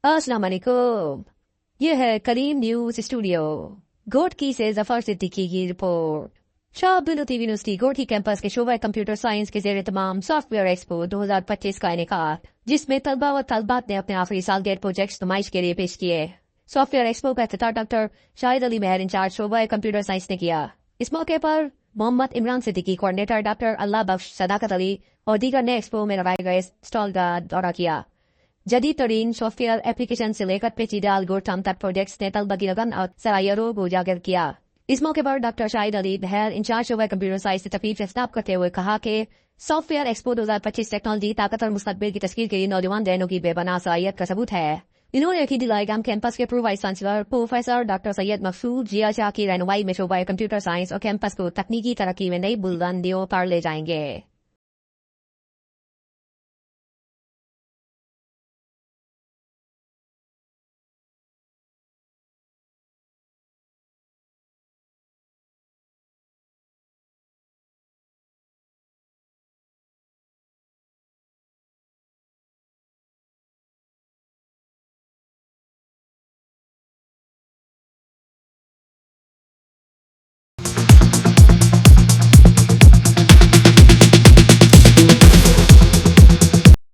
अस्सलाम वालेकुम। यह है करीम न्यूज स्टूडियो। गोटकी से जफर सिद्दीकी की report. Shah Abdul Latif university Ghotki campus के शोबा कंप्यूटर साइंस के जेर तमाम सॉफ्टवेयर एक्सपो 2025 का इनेकाद, जिसमें तलबा व तलबात ने अपने आखिरी साल के प्रोजेक्ट्स नुमाइश के लिए पेश किए। सॉफ्टवेयर एक्सपो का इफ्तिताह डॉक्टर शाहिद अली मेहर इंचार्ज शोबा कंप्यूटर साइंस ने किया। इस मौके पर मोहम्मद इमरान सिद्दीकी कोऑर्डिनेटर डॉक्टर अल्लाह बख्श सदाकत अली और दीगर ने एक्सपो में लगाए गए स्टॉल का दौरा किया। जदीद तरीन सॉफ्टवेयर एप्लीकेशन से लेकर पेचीदा एल्गोरिथम तक प्रोजेक्ट्स ने तलबा की लगन और सलाहियतों को उजागर किया। इस मौके पर डॉक्टर शाहिद अली मेहर इंचार्ज शोबा कंप्यूटर साइंस से तकरीर से खिताब करते हुए कहा कि सॉफ्टवेयर एक्सपो 2025 टेक्नोलॉजी ताकत और मुस्तकबिल की तस्कीर के लिए नौजवान दैनों की बेपनाह सलाहियत का सबूत है। इन्होंने यकीन दिलाया कि हम कैंपस के pro vice chancellor professor doctor Syed Maqsood Zia Shah की रहनुमाई में शोबा कंप्यूटर साइंस और कैंपस को तकनीकी तरक्की में नई बुलंदियों पर ले जाएंगे।